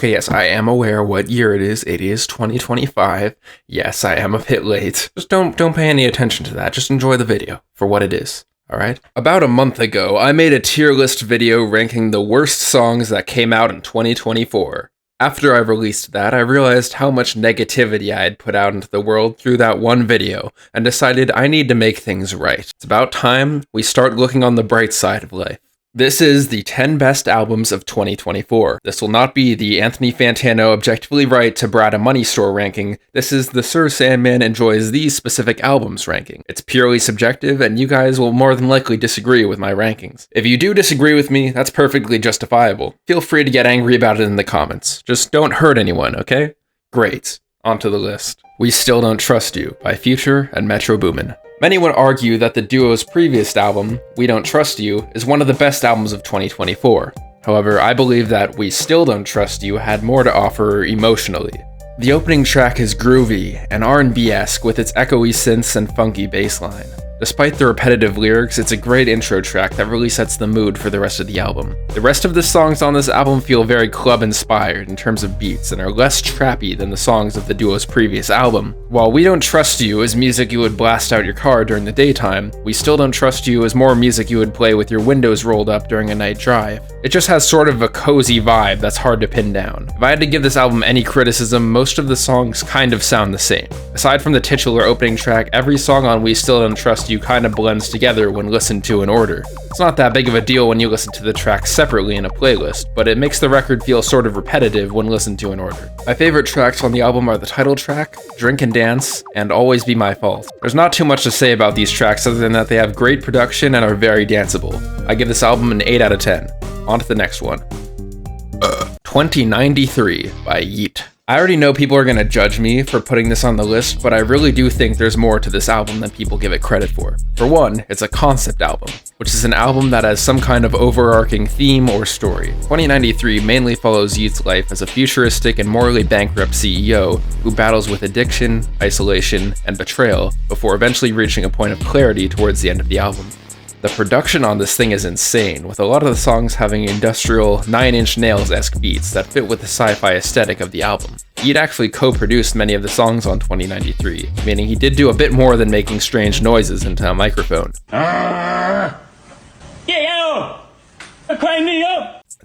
Okay, yes, I am aware what year it is. It is 2025. Yes, I am a bit late. Just don't pay any attention to that. Just enjoy the video for what it is. Alright? About a month ago, I made a tier list video ranking the worst songs that came out in 2024. After I released that, I realized how much negativity I had put out into the world through that one video, and decided I need to make things right. It's about time we start looking on the bright side of life. This is the 10 best albums of 2024. This will not be the Anthony Fantano Objectively Right to Brad a Money Store ranking. This is the SirSandman Enjoys These Specific Albums ranking. It's purely subjective, and you guys will more than likely disagree with my rankings. If you do disagree with me, that's perfectly justifiable. Feel free to get angry about it in the comments. Just don't hurt anyone, okay? Great. Onto the list. We Still Don't Trust You by Future and Metro Boomin. Many would argue that the duo's previous album, We Don't Trust You, is one of the best albums of 2024. However, I believe that We Still Don't Trust You had more to offer emotionally. The opening track is groovy and R&B-esque with its echoey synths and funky bass line. Despite the repetitive lyrics, it's a great intro track that really sets the mood for the rest of the album. The rest of the songs on this album feel very club-inspired in terms of beats and are less trappy than the songs of the duo's previous album. While We Don't Trust You is music you would blast out your car during the daytime, We Still Don't Trust You is more music you would play with your windows rolled up during a night drive. It just has sort of a cozy vibe that's hard to pin down. If I had to give this album any criticism, most of the songs kind of sound the same. Aside from the titular opening track, every song on We Still Don't Trust You kind of blends together when listened to in order. It's not that big of a deal when you listen to the tracks separately in a playlist, but it makes the record feel sort of repetitive when listened to in order. My favorite tracks on the album are the title track, Drink and Dance, and Always Be My Fault. There's not too much to say about these tracks other than that they have great production and are very danceable. I give this album an 8 out of 10. On to the next one. 2093 by Yeet. I already know people are gonna judge me for putting this on the list, but I really do think there's more to this album than people give it credit for. For one, it's a concept album, which is an album that has some kind of overarching theme or story. 2093 mainly follows Yeet's life as a futuristic and morally bankrupt CEO who battles with addiction, isolation, and betrayal before eventually reaching a point of clarity towards the end of the album. The production on this thing is insane, with a lot of the songs having industrial, 9 Inch Nails-esque beats that fit with the sci-fi aesthetic of the album. He'd actually co-produced many of the songs on 2093, meaning he did do a bit more than making strange noises into a microphone.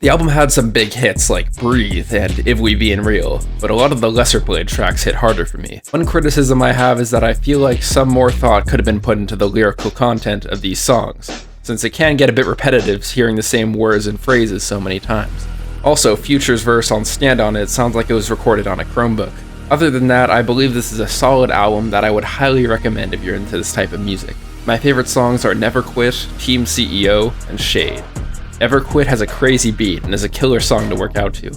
The album had some big hits like Breathe and If We Bein' Real, but a lot of the lesser played tracks hit harder for me. One criticism I have is that I feel like some more thought could have been put into the lyrical content of these songs, since it can get a bit repetitive hearing the same words and phrases so many times. Also, Future's verse on Stand On It sounds like it was recorded on a Chromebook. Other than that, I believe this is a solid album that I would highly recommend if you're into this type of music. My favorite songs are Never Quit, Team CEO, and Shade. Never Quit has a crazy beat and is a killer song to work out to.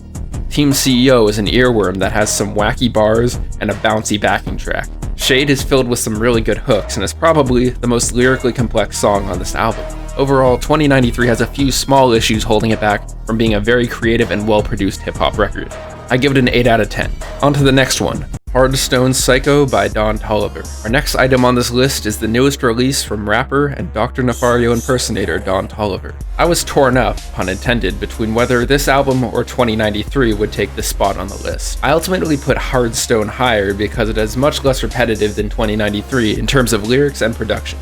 Team CEO is an earworm that has some wacky bars and a bouncy backing track. Shade is filled with some really good hooks and is probably the most lyrically complex song on this album. Overall, 2093 has a few small issues holding it back from being a very creative and well-produced hip-hop record. I give it an 8 out of 10. On to the next one. Hardstone Psycho by Don Toliver. Our next item on this list is the newest release from rapper and Dr. Nefario impersonator Don Toliver. I was torn up, pun intended, between whether this album or 2093 would take this spot on the list. I ultimately put Hardstone higher because it is much less repetitive than 2093 in terms of lyrics and production.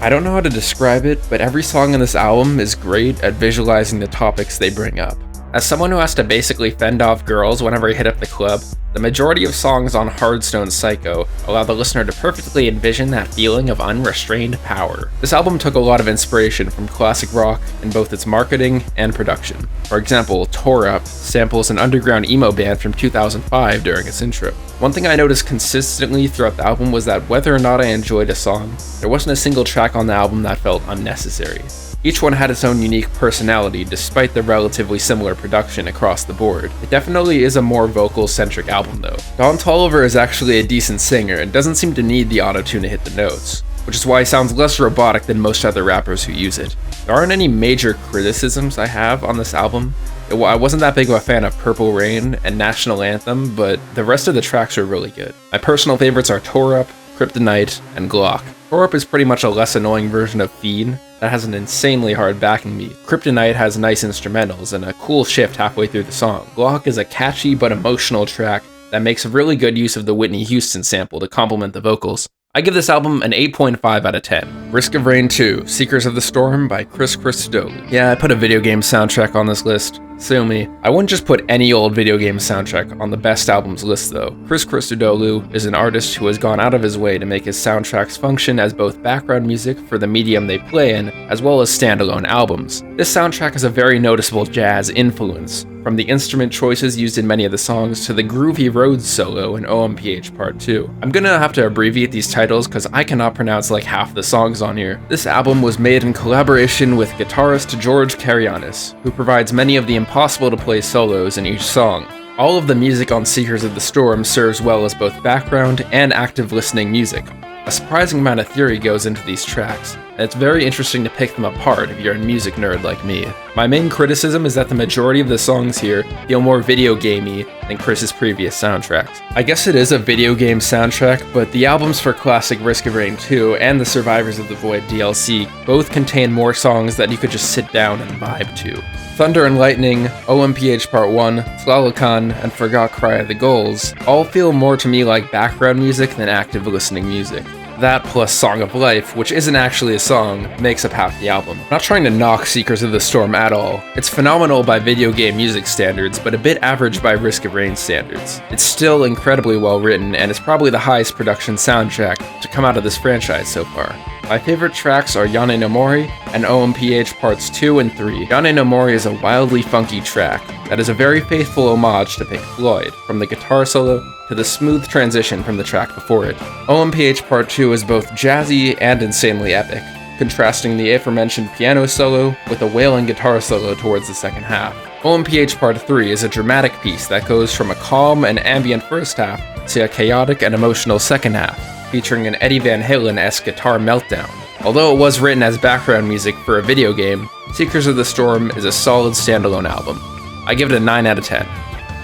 I don't know how to describe it, but every song on this album is great at visualizing the topics they bring up. As someone who has to basically fend off girls whenever I hit up the club, the majority of songs on Hardstone Psycho allow the listener to perfectly envision that feeling of unrestrained power. This album took a lot of inspiration from classic rock in both its marketing and production. For example, Tore Up samples an underground emo band from 2005 during its intro. One thing I noticed consistently throughout the album was that whether or not I enjoyed a song, there wasn't a single track on the album that felt unnecessary. Each one had its own unique personality despite the relatively similar production across the board. It definitely is a more vocal-centric album though. Don Toliver is actually a decent singer and doesn't seem to need the autotune to hit the notes, which is why he sounds less robotic than most other rappers who use it. There aren't any major criticisms I have on this album. I wasn't that big of a fan of Purple Rain and National Anthem, but the rest of the tracks are really good. My personal favorites are Tore Up, Kryptonite, and Glock. Tore Up is pretty much a less annoying version of Fiend that has an insanely hard backing beat. Kryptonite has nice instrumentals and a cool shift halfway through the song. Glock is a catchy but emotional track that makes really good use of the Whitney Houston sample to complement the vocals. I give this album an 8.5 out of 10. Risk of Rain 2, Seekers of the Storm by Chris Christodoulou. Yeah, I put a video game soundtrack on this list. Sue me. I wouldn't just put any old video game soundtrack on the best albums list though. Chris Christodoulou is an artist who has gone out of his way to make his soundtracks function as both background music for the medium they play in, as well as standalone albums. This soundtrack has a very noticeable jazz influence, from the instrument choices used in many of the songs to the groovy Rhodes solo in OMPH Part 2. I'm gonna have to abbreviate these titles because I cannot pronounce like half the songs on here. This album was made in collaboration with guitarist George Karianis, who provides many of the impossible to play solos in each song. All of the music on Seekers of the Storm serves well as both background and active listening music. A surprising amount of theory goes into these tracks, and it's very interesting to pick them apart if you're a music nerd like me. My main criticism is that the majority of the songs here feel more video gamey than Chris's previous soundtracks. I guess it is a video game soundtrack, but the albums for classic Risk of Rain 2 and the Survivors of the Void DLC both contain more songs that you could just sit down and vibe to. Thunder and Lightning, OMPH Part 1, Tlalocan, and Forgot Cry of the Gulls all feel more to me like background music than active listening music. That plus Song of Life, which isn't actually a song, makes up half the album. I'm not trying to knock Seekers of the Storm at all. It's phenomenal by video game music standards, but a bit average by Risk of Rain standards. It's still incredibly well written, and it's probably the highest production soundtrack to come out of this franchise so far. My favorite tracks are Yane no Mori and OMPH Parts 2 and 3. Yane no Mori is a wildly funky track that is a very faithful homage to Pink Floyd, from the guitar solo to the smooth transition from the track before it. OMPH Part 2 is both jazzy and insanely epic, contrasting the aforementioned piano solo with a wailing guitar solo towards the second half. OMPH Part 3 is a dramatic piece that goes from a calm and ambient first half to a chaotic and emotional second half, featuring an Eddie Van Halen-esque guitar meltdown. Although it was written as background music for a video game, Seekers of the Storm is a solid standalone album. I give it a 9 out of 10.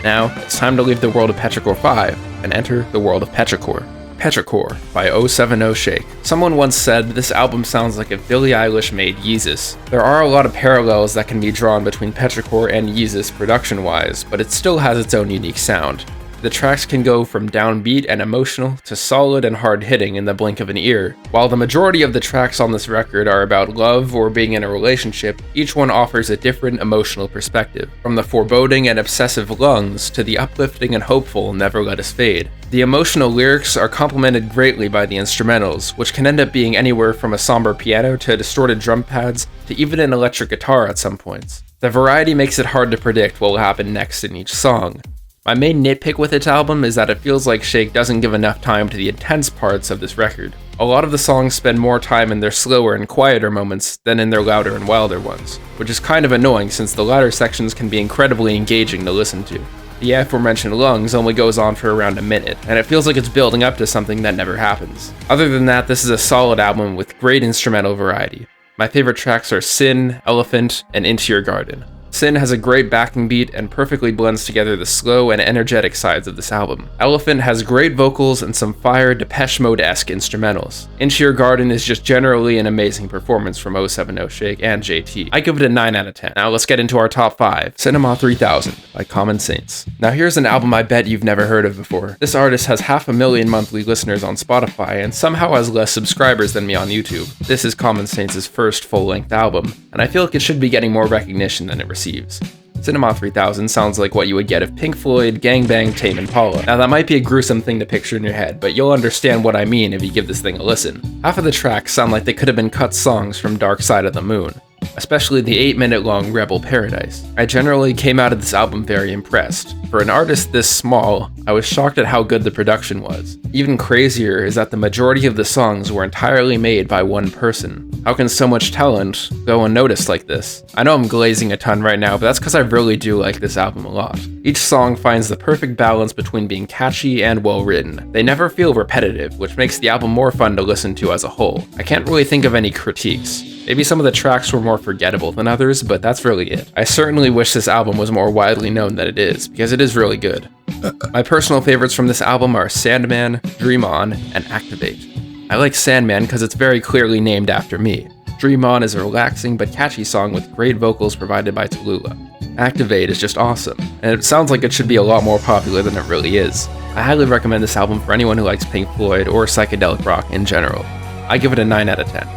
Now, it's time to leave the world of Petrichor 5 and enter the world of Petrichor. Petrichor by 070 Shake. Someone once said this album sounds like if Billie Eilish made Yeezus. There are a lot of parallels that can be drawn between Petrichor and Yeezus production-wise, but it still has its own unique sound. The tracks can go from downbeat and emotional to solid and hard-hitting in the blink of an ear. While the majority of the tracks on this record are about love or being in a relationship, each one offers a different emotional perspective. From the foreboding and obsessive lungs to the uplifting and hopeful Never Let Us Fade. The emotional lyrics are complemented greatly by the instrumentals, which can end up being anywhere from a somber piano to distorted drum pads to even an electric guitar at some points. The variety makes it hard to predict what will happen next in each song. My main nitpick with its album is that it feels like Shake doesn't give enough time to the intense parts of this record. A lot of the songs spend more time in their slower and quieter moments than in their louder and wilder ones, which is kind of annoying since the latter sections can be incredibly engaging to listen to. The aforementioned Lungs only goes on for around a minute, and it feels like it's building up to something that never happens. Other than that, this is a solid album with great instrumental variety. My favorite tracks are Sin, Elephant, and Into Your Garden. Sin has a great backing beat and perfectly blends together the slow and energetic sides of this album. Elephant has great vocals and some fire Depeche Mode-esque instrumentals. Into Your Garden is just generally an amazing performance from 070 Shake and JT. I give it a 9 out of 10. Now let's get into our top 5. Cinema 3000 by Common Saints. Now here's an album I bet you've never heard of before. This artist has 500,000 monthly listeners on Spotify and somehow has less subscribers than me on YouTube. This is Common Saints' first full-length album, and I feel like it should be getting more recognition than it receives. Cinema 3000 sounds like what you would get if Pink Floyd gangbanged Tame Impala. Now that might be a gruesome thing to picture in your head, but you'll understand what I mean if you give this thing a listen. Half of the tracks sound like they could have been cut songs from Dark Side of the Moon, especially the 8-minute long Rebel Paradise. I generally came out of this album very impressed. For an artist this small, I was shocked at how good the production was. Even crazier is that the majority of the songs were entirely made by one person. How can so much talent go unnoticed like this? I know I'm glazing a ton right now, but that's because I really do like this album a lot. Each song finds the perfect balance between being catchy and well written. They never feel repetitive, which makes the album more fun to listen to as a whole. I can't really think of any critiques. Maybe some of the tracks were more forgettable than others, but that's really it. I certainly wish this album was more widely known than it is, because it is really good. My personal favorites from this album are Sandman, Dream On, and Activate. I like Sandman because it's very clearly named after me. Dream On is a relaxing but catchy song with great vocals provided by Tallulah. Activate is just awesome, and it sounds like it should be a lot more popular than it really is. I highly recommend this album for anyone who likes Pink Floyd or psychedelic rock in general. I give it a 9 out of 10.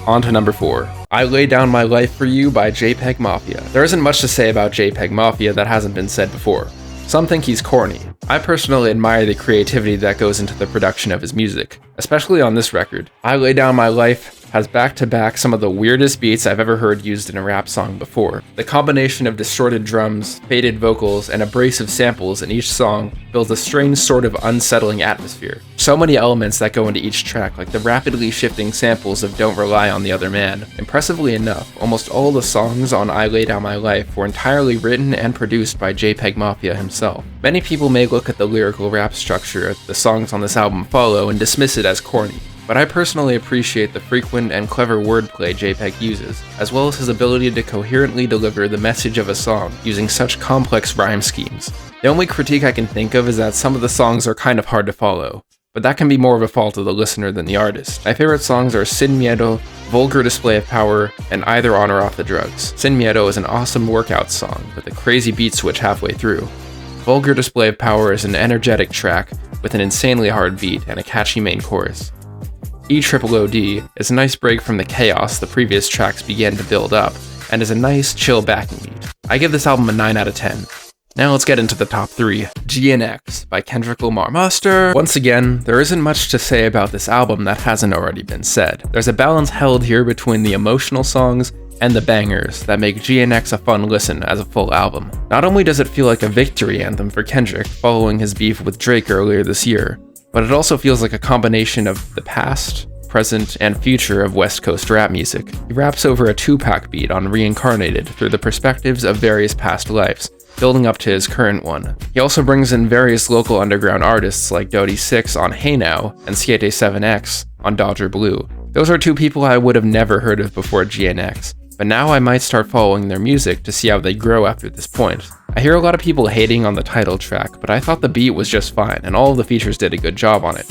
On to number 4. I Lay Down My Life For You by JPEG Mafia. There isn't much to say about JPEG Mafia that hasn't been said before. Some think he's corny. I personally admire the creativity that goes into the production of his music, especially on this record. I Lay Down My Life has back-to-back some of the weirdest beats I've ever heard used in a rap song before. The combination of distorted drums, faded vocals, and abrasive samples in each song builds a strange sort of unsettling atmosphere. So many elements that go into each track, like the rapidly shifting samples of Don't Rely on the Other Man. Impressively enough, almost all the songs on I Lay Down My Life were entirely written and produced by JPEG Mafia himself. Many people may look at the lyrical rap structure the songs on this album follow and dismiss it as corny. But I personally appreciate the frequent and clever wordplay JPEG uses, as well as his ability to coherently deliver the message of a song using such complex rhyme schemes. The only critique I can think of is that some of the songs are kind of hard to follow, but that can be more of a fault of the listener than the artist. My favorite songs are Sin Miedo, Vulgar Display of Power, and Either On or Off the Drugs. Sin Miedo is an awesome workout song with a crazy beat switch halfway through. Vulgar Display of Power is an energetic track with an insanely hard beat and a catchy main chorus. EOOD is a nice break from the chaos the previous tracks began to build up, and is a nice, chill backing beat. I give this album a 9 out of 10. Now let's get into the top 3. GNX by Kendrick Lamar. Master! Once again, there isn't much to say about this album that hasn't already been said. There's a balance held here between the emotional songs and the bangers that make GNX a fun listen as a full album. Not only does it feel like a victory anthem for Kendrick following his beef with Drake earlier this year, but it also feels like a combination of the past, present, and future of West Coast rap music. He raps over a Tupac beat on Reincarnated through the perspectives of various past lives, building up to his current one. He also brings in various local underground artists like Dodie 6 on Hey Now and Siete7X on Dodger Blue. Those are two people I would have never heard of before GNX, but now I might start following their music to see how they grow after this point. I hear a lot of people hating on the title track, but I thought the beat was just fine, and all of the features did a good job on it.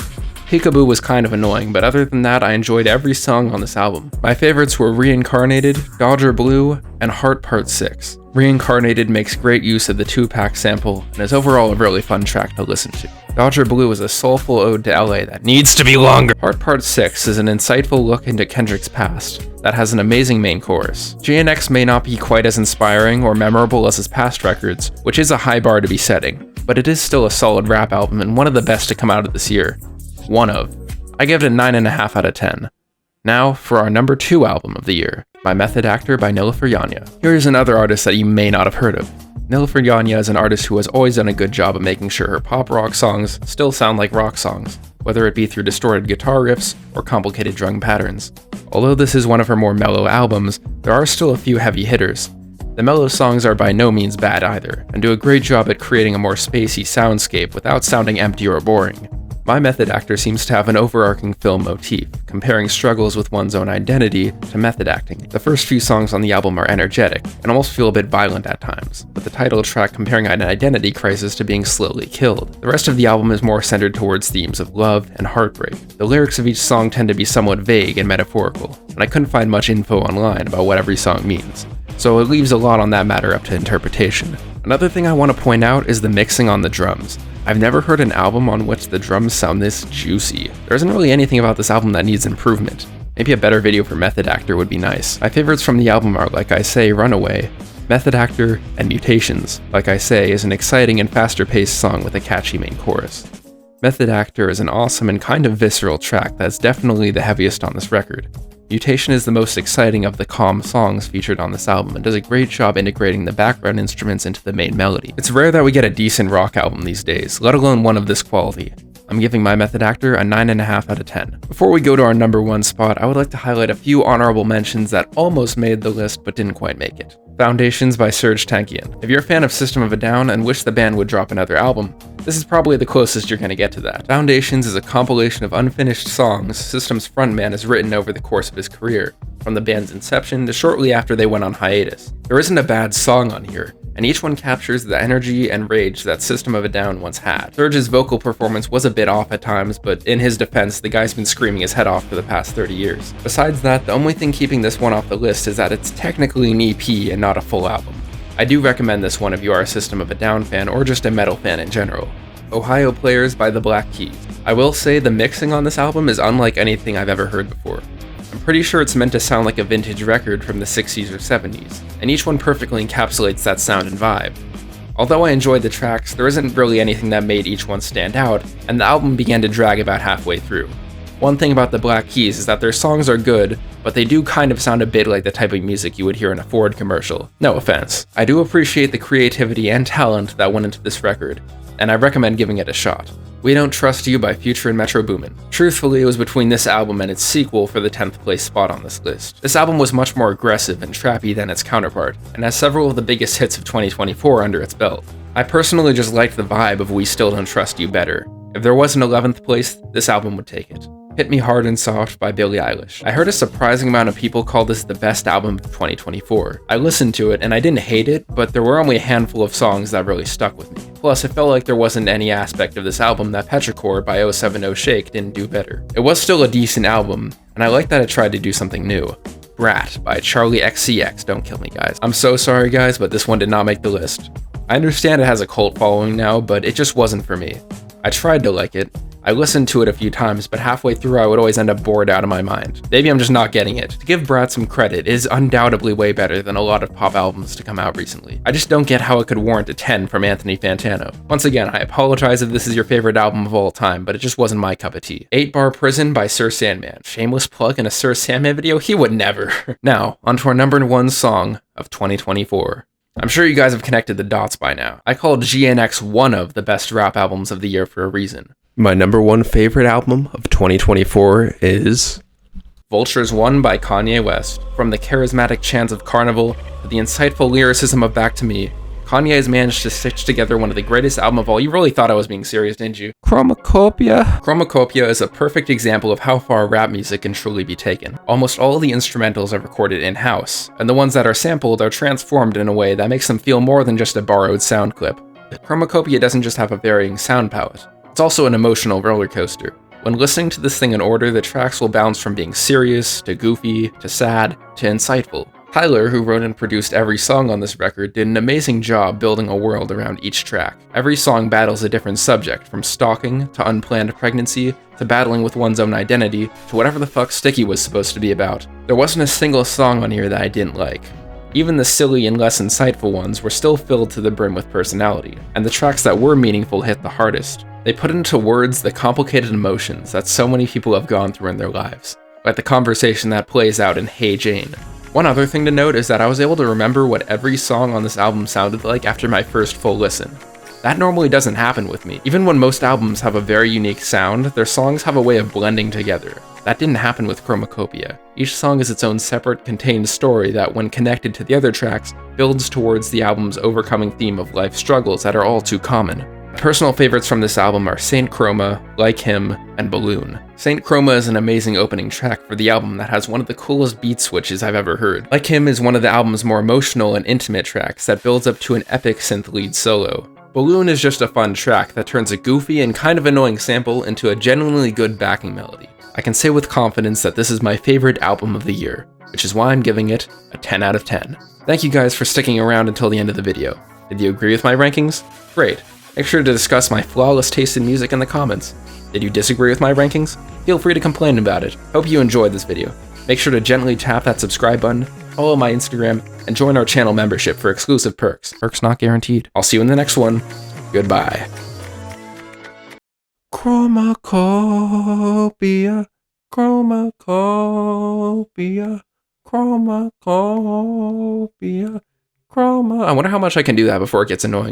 Peekaboo was kind of annoying, but other than that, I enjoyed every song on this album. My favorites were Reincarnated, Dodger Blue, and Heart Part 6. Reincarnated makes great use of the Tupac sample, and is overall a really fun track to listen to. Dodger Blue is a soulful ode to LA that needs to be longer. Heart Part 6 is an insightful look into Kendrick's past that has an amazing main chorus. GNX may not be quite as inspiring or memorable as his past records, which is a high bar to be setting, but it is still a solid rap album and one of the best to come out of this year. One of. I give it a 9.5 out of 10. Now for our number 2 album of the year, My Method Actor by Nilüfer Yanya. Here's another artist that you may not have heard of. Nilüfer Yanya is an artist who has always done a good job of making sure her pop rock songs still sound like rock songs, whether it be through distorted guitar riffs or complicated drum patterns. Although this is one of her more mellow albums, there are still a few heavy hitters. The mellow songs are by no means bad either, and do a great job at creating a more spacey soundscape without sounding empty or boring. My Method Actor seems to have an overarching film motif, comparing struggles with one's own identity to method acting. The first few songs on the album are energetic, and almost feel a bit violent at times, with the title track comparing an identity crisis to being slowly killed. The rest of the album is more centered towards themes of love and heartbreak. The lyrics of each song tend to be somewhat vague and metaphorical, and I couldn't find much info online about what every song means, so it leaves a lot on that matter up to interpretation. Another thing I want to point out is the mixing on the drums. I've never heard an album on which the drums sound this juicy. There isn't really anything about this album that needs improvement. Maybe a better video for Method Actor would be nice. My favorites from the album are Like I Say, Runaway, Method Actor, and Mutations. Like I Say is an exciting and faster paced song with a catchy main chorus. Method Actor is an awesome and kind of visceral track that's definitely the heaviest on this record. Mutation is the most exciting of the calm songs featured on this album and does a great job integrating the background instruments into the main melody. It's rare that we get a decent rock album these days, let alone one of this quality. I'm giving My Method Actor a 9.5 out of 10. Before we go to our number 1 spot, I would like to highlight a few honorable mentions that almost made the list but didn't quite make it. Foundations by Serj Tankian. If you're a fan of System of a Down and wish the band would drop another album, this is probably the closest you're going to get to that. Foundations is a compilation of unfinished songs System's frontman has written over the course of his career, from the band's inception to shortly after they went on hiatus. There isn't a bad song on here, and each one captures the energy and rage that System of a Down once had. Serge's vocal performance was a bit off at times, but in his defense, the guy's been screaming his head off for the past 30 years. Besides that, the only thing keeping this one off the list is that it's technically an EP and not a full album. I do recommend this one if you are a System of a Down fan or just a metal fan in general. Ohio Players by the Black Keys. I will say the mixing on this album is unlike anything I've ever heard before. I'm pretty sure it's meant to sound like a vintage record from the 60s or 70s, and each one perfectly encapsulates that sound and vibe. Although I enjoyed the tracks, there isn't really anything that made each one stand out, and the album began to drag about halfway through. One thing about the Black Keys is that their songs are good, but they do kind of sound a bit like the type of music you would hear in a Ford commercial. No offense. I do appreciate the creativity and talent that went into this record, and I recommend giving it a shot. We Don't Trust You by Future and Metro Boomin. Truthfully, it was between this album and its sequel for the 10th place spot on this list. This album was much more aggressive and trappy than its counterpart, and has several of the biggest hits of 2024 under its belt. I personally just liked the vibe of We Still Don't Trust You better. If there was an 11th place, this album would take it. Hit Me Hard and Soft by Billie Eilish. I heard a surprising amount of people call this the best album of 2024. I listened to it and I didn't hate it, but there were only a handful of songs that really stuck with me. Plus, it felt like there wasn't any aspect of this album that Petrichor by 070 Shake didn't do better. It was still a decent album, and I like that it tried to do something new. Brat by Charlie XCX. Don't kill me, guys. I'm so sorry, guys, but this one did not make the list. I understand it has a cult following now, but it just wasn't for me. I tried to like it. I listened to it a few times, but halfway through I would always end up bored out of my mind. Maybe I'm just not getting it. To give Brat some credit, it is undoubtedly way better than a lot of pop albums to come out recently. I just don't get how it could warrant a 10 from Anthony Fantano. Once again, I apologize if this is your favorite album of all time, but it just wasn't my cup of tea. 8 Bar Prison by SirSandman. Shameless plug in a SirSandman video? He would never. Now, onto our number 1 song of 2024. I'm sure you guys have connected the dots by now. I called GNX one of the best rap albums of the year for a reason. My number 1 favorite album of 2024 is Vultures 1 by Kanye West. From the charismatic chants of Carnival to the insightful lyricism of Back to Me, Kanye has managed to stitch together one of the greatest albums of all. You really thought I was being serious, didn't you? Chromacopia. Chromacopia is a perfect example of how far rap music can truly be taken. Almost all of the instrumentals are recorded in-house, and the ones that are sampled are transformed in a way that makes them feel more than just a borrowed sound clip. Chromacopia doesn't just have a varying sound palette. It's also an emotional roller coaster. When listening to this thing in order, the tracks will bounce from being serious, to goofy, to sad, to insightful. Tyler, who wrote and produced every song on this record, did an amazing job building a world around each track. Every song battles a different subject, from stalking, to unplanned pregnancy, to battling with one's own identity, to whatever the fuck Sticky was supposed to be about. There wasn't a single song on here that I didn't like. Even the silly and less insightful ones were still filled to the brim with personality, and the tracks that were meaningful hit the hardest. They put into words the complicated emotions that so many people have gone through in their lives, like the conversation that plays out in Hey Jane. One other thing to note is that I was able to remember what every song on this album sounded like after my first full listen. That normally doesn't happen with me. Even when most albums have a very unique sound, their songs have a way of blending together. That didn't happen with Chromacopia. Each song is its own separate, contained story that, when connected to the other tracks, builds towards the album's overcoming theme of life struggles that are all too common. Personal favorites from this album are Saint Chroma, Like Him, and Balloon. Saint Chroma is an amazing opening track for the album that has one of the coolest beat switches I've ever heard. Like Him is one of the album's more emotional and intimate tracks that builds up to an epic synth lead solo. Balloon is just a fun track that turns a goofy and kind of annoying sample into a genuinely good backing melody. I can say with confidence that this is my favorite album of the year, which is why I'm giving it a 10 out of 10. Thank you guys for sticking around until the end of the video. Did you agree with my rankings? Great. Make sure to discuss my flawless taste in music in the comments. Did you disagree with my rankings? Feel free to complain about it. Hope you enjoyed this video. Make sure to gently tap that subscribe button, follow my Instagram, and join our channel membership for exclusive perks. Perks not guaranteed. I'll see you in the next one. Goodbye. Chromacopia, Chromacopia, Chromacopia, Chroma. I wonder how much I can do that before it gets annoying.